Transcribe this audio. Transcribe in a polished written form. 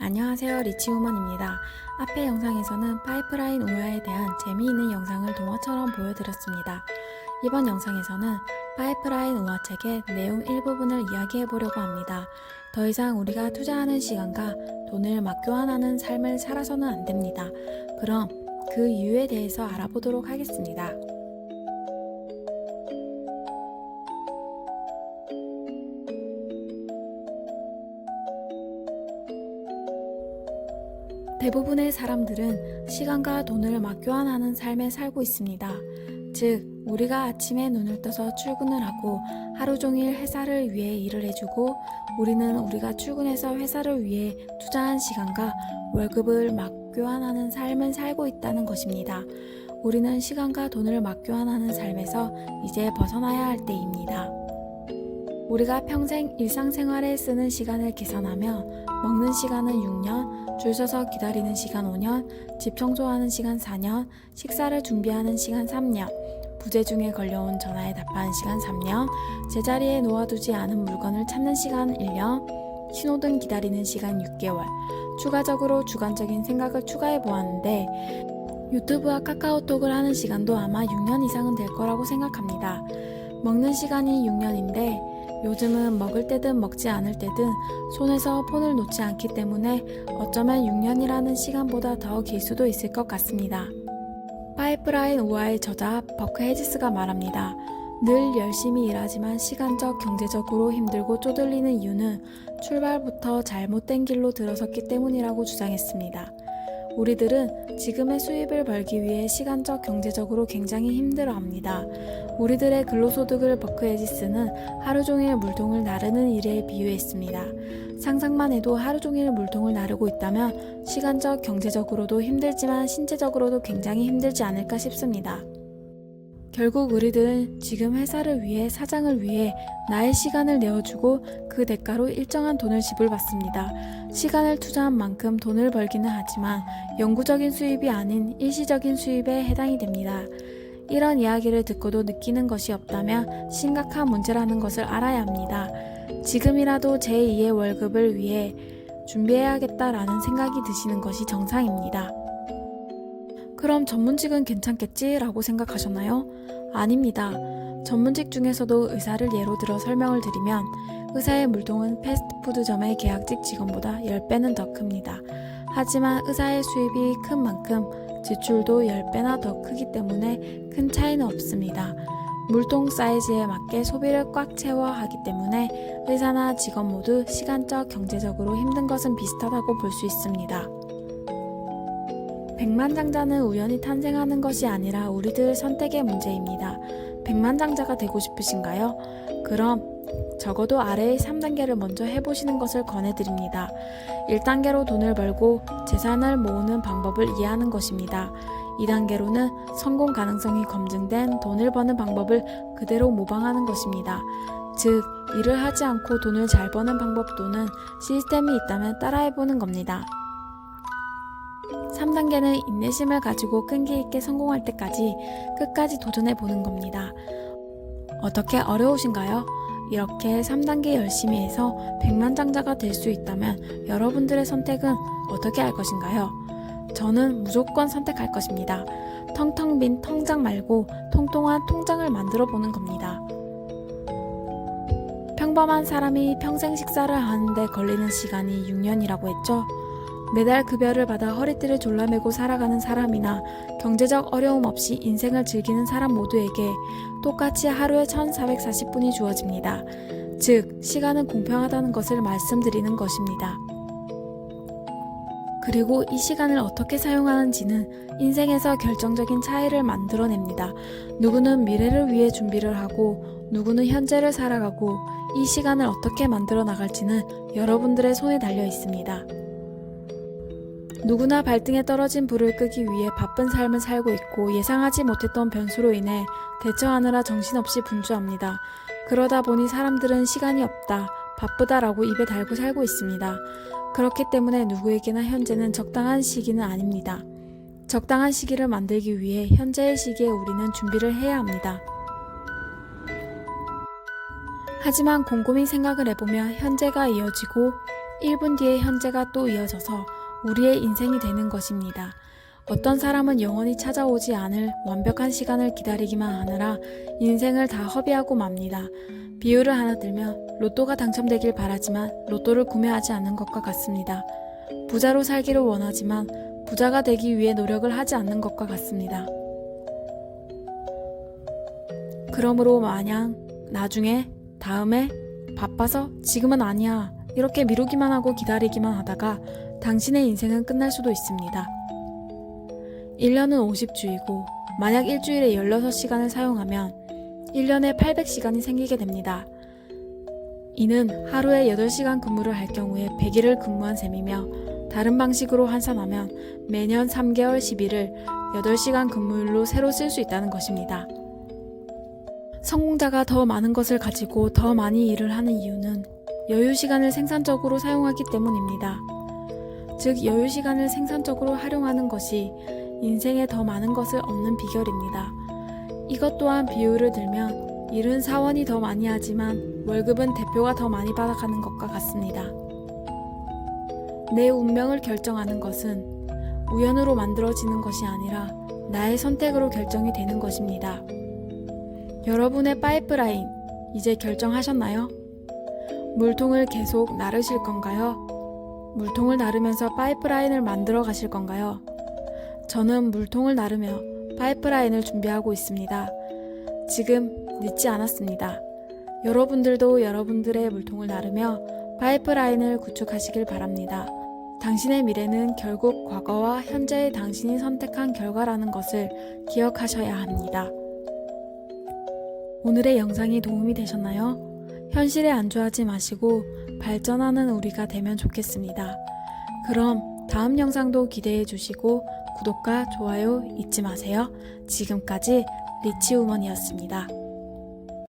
안녕하세요, 리치우먼입니다. 앞의 영상에서는 파이프라인 우화에 대한 재미있는 영상을 동화처럼 보여드렸습니다. 이번 영상에서는 파이프라인 우화책의 내용 일부분을 이야기해보려고 합니다. 더 이상 우리가 투자하는 시간과 돈을 막 교환하는 삶을 살아서는 안 됩니다. 그럼 그 이유에 대해서 알아보도록 하겠습니다. 대부분의 사람들은 시간과 돈을 막 교환하는 삶에 살고 있습니다. 즉, 우리가 아침에 눈을 떠서 출근을 하고 하루 종일 회사를 위해 일을 해주고 우리는 우리가 출근해서 회사를 위해 투자한 시간과 월급을 막 교환하는 삶을 살고 있다는 것입니다. 우리는 시간과 돈을 막 교환하는 삶에서 이제 벗어나야 할 때입니다. 우리가 평생 일상생활에 쓰는 시간을 계산하며 먹는 시간은 6년, 줄 서서 기다리는 시간 5년, 집 청소하는 시간 4년, 식사를 준비하는 시간 3년, 부재중에 걸려온 전화에 답하는 시간 3년, 제자리에 놓아두지 않은 물건을 찾는 시간 1년, 신호등 기다리는 시간 6개월, 추가적으로 주관적인 생각을 추가해 보았는데 유튜브와 카카오톡을 하는 시간도 아마 6년 이상은 될 거라고 생각합니다. 먹는 시간이 6년인데 요즘은 먹을 때든 먹지 않을 때든 손에서 폰을 놓지 않기 때문에 어쩌면 6년이라는 시간보다 더 길 수도 있을 것 같습니다. 파이프라인 우화의 저자 버크 헤지스가 말합니다. 늘 열심히 일하지만 시간적, 경제적으로 힘들고 쪼들리는 이유는 출발부터 잘못된 길로 들어섰기 때문이라고 주장했습니다. 우리들은 지금의 수입을 벌기 위해 시간적, 경제적으로 굉장히 힘들어합니다. 우리들의 근로소득을 버크 헤지스는 하루 종일 물통을 나르는 일에 비유했습니다. 상상만 해도 하루 종일 물통을 나르고 있다면 시간적, 경제적으로도 힘들지만 신체적으로도 굉장히 힘들지 않을까 싶습니다. 결국 우리들은 지금 회사를 위해, 사장을 위해 나의 시간을 내어주고 그 대가로 일정한 돈을 지불받습니다. 시간을 투자한 만큼 돈을 벌기는 하지만 영구적인 수입이 아닌 일시적인 수입에 해당이 됩니다. 이런 이야기를 듣고도 느끼는 것이 없다면 심각한 문제라는 것을 알아야 합니다. 지금이라도 제2의 월급을 위해 준비해야겠다라는 생각이 드시는 것이 정상입니다. 그럼 전문직은 괜찮겠지? 라고 생각하셨나요? 아닙니다. 전문직 중에서도 의사를 예로 들어 설명을 드리면 의사의 물통은 패스트푸드점의 계약직 직원보다 10배는 더 큽니다. 하지만 의사의 수입이 큰 만큼 지출도 10배나 더 크기 때문에 큰 차이는 없습니다. 물통 사이즈에 맞게 소비를 꽉 채워야 하기 때문에 의사나 직원 모두 시간적, 경제적으로 힘든 것은 비슷하다고 볼 수 있습니다. 백만장자는 우연히 탄생하는 것이 아니라 우리들 선택의 문제입니다. 백만장자가 되고 싶으신가요? 그럼 적어도 아래의 3단계를 먼저 해보시는 것을 권해드립니다. 1단계로 돈을 벌고 재산을 모으는 방법을 이해하는 것입니다. 2단계로는 성공 가능성이 검증된 돈을 버는 방법을 그대로 모방하는 것입니다. 즉, 일을 하지 않고 돈을 잘 버는 방법 또는 시스템이 있다면 따라해보는 겁니다. 3단계는 인내심을 가지고 끈기 있게 성공할 때까지 끝까지 도전해보는 겁니다. 어떻게 어려우신가요? 이렇게 3단계 열심히 해서 백만장자가 될 수 있다면 여러분들의 선택은 어떻게 할 것인가요? 저는 무조건 선택할 것입니다. 텅텅 빈 통장 말고 통통한 통장을 만들어 보는 겁니다. 평범한 사람이 평생 식사를 하는데 걸리는 시간이 6년이라고 했죠? 매달 급여를 받아 허리띠를 졸라매고 살아가는 사람이나 경제적 어려움 없이 인생을 즐기는 사람 모두에게 똑같이 하루에 1440분이 주어집니다. 즉, 시간은 공평하다는 것을 말씀드리는 것입니다. 그리고 이 시간을 어떻게 사용하는지는 인생에서 결정적인 차이를 만들어냅니다. 누구는 미래를 위해 준비를 하고 누구는 현재를 살아가고 이 시간을 어떻게 만들어 나갈지는 여러분들의 손에 달려 있습니다. 누구나 발등에 떨어진 불을 끄기 위해 바쁜 삶을 살고 있고 예상하지 못했던 변수로 인해 대처하느라 정신없이 분주합니다. 그러다 보니 사람들은 시간이 없다, 바쁘다라고 입에 달고 살고 있습니다. 그렇기 때문에 누구에게나 현재는 적당한 시기는 아닙니다. 적당한 시기를 만들기 위해 현재의 시기에 우리는 준비를 해야 합니다. 하지만 곰곰이 생각을 해보면 현재가 이어지고 1분 뒤에 현재가 또 이어져서 우리의 인생이 되는 것입니다. 어떤 사람은 영원히 찾아오지 않을 완벽한 시간을 기다리기만 하느라 인생을 다 허비하고 맙니다. 비유를 하나 들면 로또가 당첨되길 바라지만 로또를 구매하지 않는 것과 같습니다. 부자로 살기를 원하지만 부자가 되기 위해 노력을 하지 않는 것과 같습니다. 그러므로 마냥 나중에, 다음에, 바빠서, 지금은 아니야 이렇게 미루기만 하고 기다리기만 하다가 당신의 인생은 끝날 수도 있습니다. 1년은 50주이고 만약 일주일에 16시간을 사용하면 1년에 800시간이 생기게 됩니다. 이는 하루에 8시간 근무를 할 경우에 100일을 근무한 셈이며 다른 방식으로 환산하면 매년 3개월 10일을 8시간 근무일로 새로 쓸 수 있다는 것입니다. 성공자가 더 많은 것을 가지고 더 많이 일을 하는 이유는 여유 시간을 생산적으로 사용하기 때문입니다. 즉, 여유 시간을 생산적으로 활용하는 것이 인생에 더 많은 것을 얻는 비결입니다. 이것 또한 비유를 들면 일은 사원이 더 많이 하지만 월급은 대표가 더 많이 받아가는 것과 같습니다. 내 운명을 결정하는 것은 우연으로 만들어지는 것이 아니라 나의 선택으로 결정이 되는 것입니다. 여러분의 파이프라인, 이제 결정하셨나요? 물통을 계속 나르실 건가요? 물통을 나르면서 파이프라인을 만들어 가실 건가요? 저는 물통을 나르며 파이프라인을 준비하고 있습니다. 지금 늦지 않았습니다. 여러분들도 여러분들의 물통을 나르며 파이프라인을 구축하시길 바랍니다. 당신의 미래는 결국 과거와 현재의 당신이 선택한 결과라는 것을 기억하셔야 합니다. 오늘의 영상이 도움이 되셨나요? 현실에 안주하지 마시고 발전하는 우리가 되면 좋겠습니다. 그럼 다음 영상도 기대해 주시고 구독과 좋아요 잊지 마세요. 지금까지 리치우먼이었습니다.